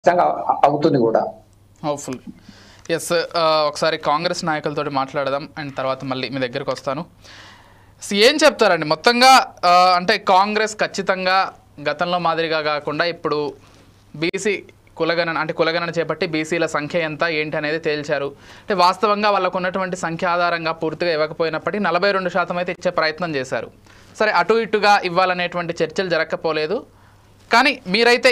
ఖచ్చితంగా అవుతుంది కూడా. హోప్ఫుల్. ఎస్. ఒకసారి కాంగ్రెస్ నాయకులతో మాట్లాడదాం అండ్ తర్వాత మళ్ళీ మీ దగ్గరకు వస్తాను. ఏం చెప్తారండి మొత్తంగా? అంటే కాంగ్రెస్ ఖచ్చితంగా గతంలో మాదిరిగా కాకుండా ఇప్పుడు బీసీ కులగణన చేపట్టి బీసీల సంఖ్య ఎంత ఏంటి అనేది తేల్చారు. అంటే వాస్తవంగా వాళ్ళకు ఉన్నటువంటి సంఖ్య ఆధారంగా పూర్తిగా ఇవ్వకపోయినప్పటికీ 42% అయితే ఇచ్చే ప్రయత్నం చేశారు. సరే, అటు ఇటుగా ఇవ్వాలనేటువంటి చర్చలు జరగకపోలేదు. కానీ మీరైతే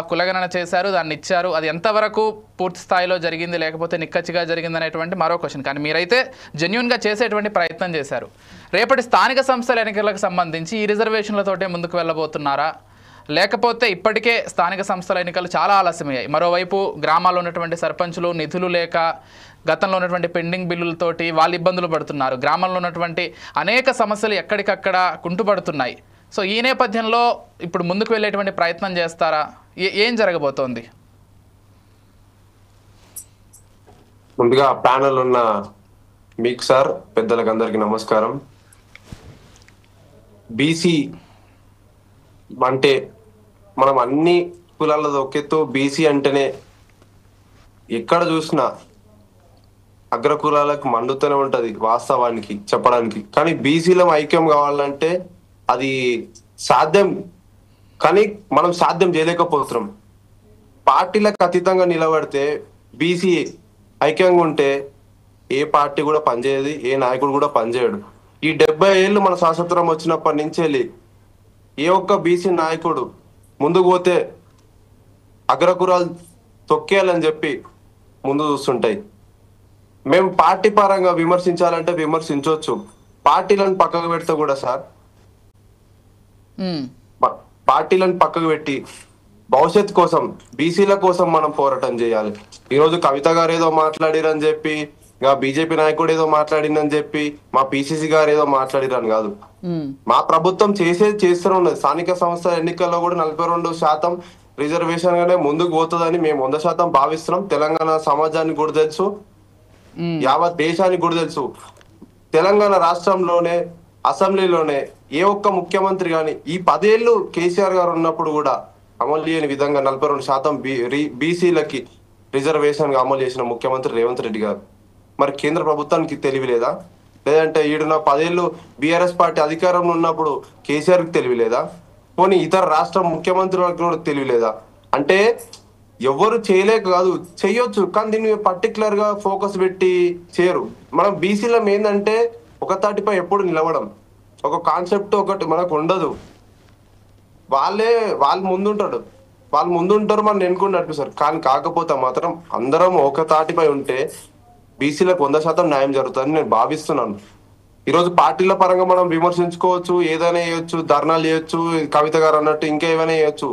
కులగణన చేశారు, దాన్ని ఇచ్చారు. అది ఎంతవరకు పూర్తి స్థాయిలో జరిగింది లేకపోతే నిక్కచ్చిగా జరిగింది అనేటువంటి మరో క్వశ్చన్. కానీ మీరైతే జెన్యూన్గా చేసేటువంటి ప్రయత్నం చేశారు. రేపటి స్థానిక సంస్థల ఎన్నికలకు సంబంధించి ఈ రిజర్వేషన్లతోటే ముందుకు వెళ్ళబోతున్నారా, లేకపోతే ఇప్పటికే స్థానిక సంస్థల ఎన్నికలు చాలా ఆలస్యమయ్యాయి, మరోవైపు గ్రామాల్లో ఉన్నటువంటి సర్పంచులు నిధులు లేక గతంలో ఉన్నటువంటి పెండింగ్ బిల్లులతోటి వాళ్ళు ఇబ్బందులు పడుతున్నారు, గ్రామంలో ఉన్నటువంటి అనేక సమస్యలు ఎక్కడికక్కడ కుంటుపడుతున్నాయి. సో ఈ నేపథ్యంలో ఇప్పుడు ముందుకు వెళ్ళేటువంటి ప్రయత్నం చేస్తారా? ఏం జరగబోతోంది? ముందుగా ప్యానల్ ఉన్న మీకు సార్, పెద్దలకు అందరికి నమస్కారం. బీసీ అంటే మనం అన్ని కులాలతో ఒకెత్తు, బీసీ అంటేనే ఎక్కడ చూసినా అగ్ర కులాలకు మండుతూనే ఉంటది వాస్తవానికి చెప్పడానికి. కానీ బీసీలో ఐక్యం కావాలంటే అది సాధ్యం, కానీ మనం సాధ్యం చేయలేకపోతున్నాం. పార్టీలకు అతీతంగా నిలబడితే బీసీ ఐక్యంగా ఉంటే ఏ పార్టీ కూడా పనిచేయదు, ఏ నాయకుడు కూడా పనిచేయడు. ఈ 70 ఏళ్ళు మన స్వాతంత్రం వచ్చినప్పటి నుంచి వెళ్ళి ఏ ఒక్క బీసీ నాయకుడు ముందుకు పోతే అగ్రకురాలు తొక్కేయాలని చెప్పి ముందు చూస్తుంటాయి. మేము పార్టీ పరంగా విమర్శించాలంటే విమర్శించవచ్చు, పార్టీలను పక్కకు పెడితే కూడా సార్ పార్టీలను పక్కకు పెట్టి భవిష్యత్ కోసం బీసీల కోసం మనం పోరాటం చేయాలి. ఈరోజు కవిత గారు ఏదో మాట్లాడిరని చెప్పి, ఇంకా బీజేపీ నాయకుడు ఏదో మాట్లాడిందని చెప్పి, మా పిసిసి గారు ఏదో మాట్లాడిరని కాదు. మా ప్రభుత్వం చేస్తూనే ఉన్నది. స్థానిక సంస్థల ఎన్నికల్లో కూడా 42% రిజర్వేషన్ గానే ముందుకు పోతుందని మేము 100% భావిస్తున్నాం. తెలంగాణ సమాజానికి కూడా తెలుసు, యావత్ దేశానికి కూడా తెలుసు. తెలంగాణ రాష్ట్రంలోనే అసెంబ్లీలోనే ఏ ఒక్క ముఖ్యమంత్రి కానీ ఈ 10 ఏళ్ళు కేసీఆర్ గారు ఉన్నప్పుడు కూడా అమలు చేయని విధంగా 42% బీసీలకి రిజర్వేషన్ అమలు చేసిన ముఖ్యమంత్రి రేవంత్ రెడ్డి గారు. మరి కేంద్ర ప్రభుత్వానికి తెలివి లేదా? లేదంటే ఈడున్న 10 ఏళ్ళు బీఆర్ఎస్ పార్టీ అధికారంలో ఉన్నప్పుడు కేసీఆర్ కి తెలివి లేదా? పోనీ ఇతర రాష్ట్ర ముఖ్యమంత్రులకు కూడా తెలివి లేదా? అంటే ఎవరు చేయలేక కాదు, చెయ్యొచ్చు, కానీ దీన్ని పర్టికులర్ గా ఫోకస్ పెట్టి చేయరు. మనం బీసీలం ఏంటంటే ఒక తాటిపై ఎప్పుడు నిలవడం, ఒక కాన్సెప్ట్ ఒకటి మనకు ఉండదు. వాళ్ళు ముందుంటారు, మనం ఎన్నుకుని నడిపిస్తారు. కానీ కాకపోతే మాత్రం అందరం ఒక తాటిపై ఉంటే బీసీలకు 100% న్యాయం జరుగుతుందని నేను భావిస్తున్నాను. ఈరోజు పార్టీల పరంగా మనం విమర్శించుకోవచ్చు, ఏదైనా చేయొచ్చు, ధర్నాలు చేయొచ్చు, కవిత గారు అన్నట్టు ఇంకా ఏమైనా చేయొచ్చు,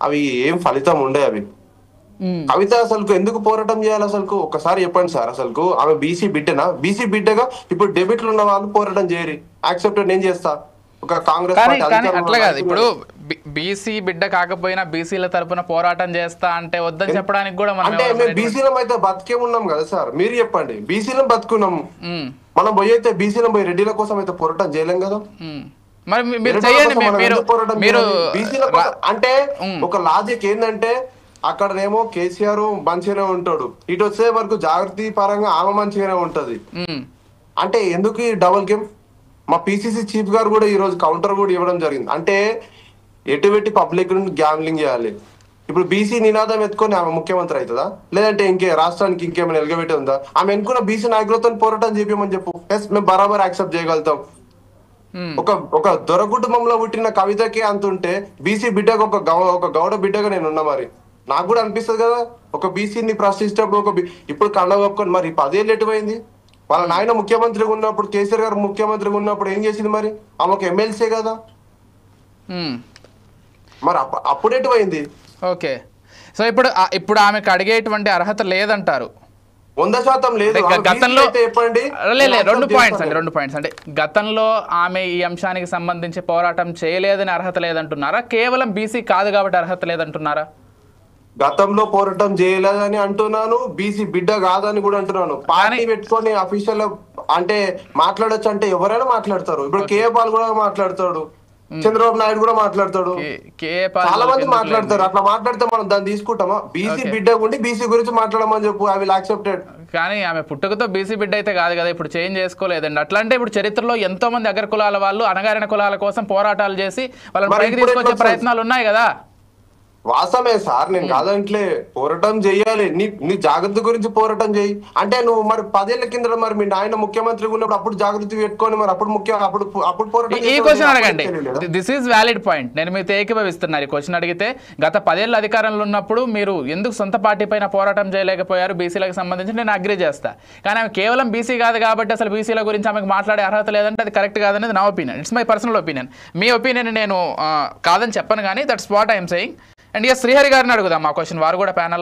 అవి ఏం ఫలితం ఉండే. అవి కవిత అసలు ఎందుకు పోరాటం చేయాలి? అసలు ఒకసారి చెప్పండి సార్. అసలు ఆమె బీసీ బిడ్డనా? బీసీ బిడ్డగా ఇప్పుడు డెబిట్లు ఉన్న వాళ్ళు పోరాటం చేయరు, యాక్సెప్టెడ్ నేను చేస్తా. ఒక కాంగ్రెస్ అట్లా కాదు. ఇప్పుడు బీసీ బిడ్డ కాకపోయినా బీసీల తరపున పోరాటం చేస్తా అంటే వద్దని చెప్పడానికి కూడా అంటే మేము బీసీలం అయితే బతికే ఉన్నాం కదా సార్. మీరు చెప్పండి, బీసీలం బతుకున్నాము, మనం పోయి అయితే బీసీలం పోయి రెడ్డిల కోసం అయితే పోరాటం చేయలేం కదా. మరి మీరు చేయండి. అంటే ఒక లాజిక్ ఏంటంటే అక్కడనేమో కేసీఆర్ మంచిగానే ఉంటాడు, ఇటు వచ్చే వరకు జాగృతి పరంగా ఆమె మంచిగానే ఉంటది. అంటే ఎందుకు ఈ డబుల్ గేమ్? మా పిసిసి చీఫ్ గారు కూడా ఈ రోజు కౌంటర్ కూడా ఇవ్వడం జరిగింది. అంటే ఎటువంటి పబ్లిక్ నుండి గ్యాంబ్లింగ్ చేయాలి. ఇప్పుడు బీసీ నినాదం ఎత్తుకొని ఆమె ముఖ్యమంత్రి అవుతుందా? లేదంటే రాష్ట్రానికి ఇంకేమైనా ఎలగబెట్టి ఉందా? ఆమె ఎన్నుకున్న బీసీ నాయకులతో పోరాటం చేపించమని చెప్పు, ఎస్ మేము బరాబర్ యాక్సెప్ట్ చేయగలుగుతాం. ఒక దొర కుటుంబంలో పుట్టిన కవితకి అంత ఉంటే బీసీ బిడ్డకు ఒక గౌడ బిడ్డగా నేను ఉన్నా. మరి నాకు కూడా అనిపిస్తుంది కదా, ఒక బీసీని ప్రశ్నించినప్పుడు ఇప్పుడు కండ కప్పుకొని మరి 10 ఏళ్ళు ఎటుపోయింది? వాళ్ళ నాయన ముఖ్యమంత్రిగా ఉన్నప్పుడు, కేసీఆర్ గారు ముఖ్యమంత్రిగా ఉన్నప్పుడు ఏం చేసింది? మరి ఆమె ఒక ఎమ్మెల్సీ కదా, మరి అప్పుడు ఎటుపోయింది? ఓకే, సో ఇప్పుడు ఆమెకు అడిగేటువంటి అర్హత లేదంటారు? 100% లేదు. గతంలో రెండు పాయింట్స్ అంటే గతంలో ఆమె ఈ అంశానికి సంబంధించి పోరాటం చేయలేదని అర్హత లేదంటున్నారా, కేవలం బీసీ కాదు కాబట్టి అర్హత లేదంటున్నారా? గతంలో పోరాటం చేయలేదని అంటున్నాను, బీసీ బిడ్డ కాదని కూడా అంటున్నాను. పార్టీ పెట్టుకొని అఫీషియల్ అంటే మాట్లాడొచ్చు అంటే ఎవరైనా మాట్లాడతారు. ఇప్పుడు కేఏ పాల్ కూడా మాట్లాడతాడు, చంద్రబాబు నాయుడు కూడా మాట్లాడతాడు, చాలా మంది మాట్లాడతారు. అట్లా మాట్లాడితే మనం దాన్ని తీసుకుంటామా? బీసీ బిడ్డ ఉండి బీసీ గురించి మాట్లాడమని చెప్పు, ఐ విల్ యాక్సెప్టెడ్. కానీ ఆమె పుట్టుకతో బీసీ బిడ్డ అయితే కాదు కదా, ఇప్పుడు చేంజ్ చేసుకోలేదండి. అట్లా అంటే ఇప్పుడు చరిత్రలో ఎంతో మంది అగ్ర కులాల వాళ్ళు అణగారిన కులాల కోసం పోరాటాలు చేసి వాళ్ళని పైకి తీసుకొచ్చే ప్రయత్నాలు ఉన్నాయి కదా. వాస్తవమే సార్, నేను కాదంట్లే, పోరాటం చెయ్యాలి. నీ జాగ్రత్త గురించి పోరాటం చెయ్యి. అంటే నువ్వు మరి 10 ఏళ్ల కింద మరి మీ నాయన ముఖ్యమంత్రిగా ఉన్నప్పుడు అప్పుడు జాగ్రత్త పెట్టుకొని మరి అప్పుడు పోరాటం. ఈ క్వశ్చన్ అడగండి, దిస్ ఈజ్ వ్యాలిడ్ పాయింట్. నేను మీతో ఏకీభవిస్తున్నారు. ఈ క్వశ్చన్ అడిగితే గత 10 ఏళ్ళ అధికారంలో ఉన్నప్పుడు మీరు ఎందుకు సొంత పార్టీ పైన పోరాటం చేయలేకపోయారు బీసీలకు సంబంధించి, నేను అగ్రీ చేస్తా. కానీ ఆమె కేవలం బీసీ కాదు కాబట్టి అసలు బీసీల గురించి ఆమెకు మాట్లాడే అర్హత లేదంటే అది కరెక్ట్ కాదనేది నా opinion. It's my personal opinion. Me opinion నేను కాదని చెప్పను, కానీ that's what I'm saying. And Srihari గారిని అడుగుదాం ఆ క్వశ్చన్, వారు కూడా ప్యానల్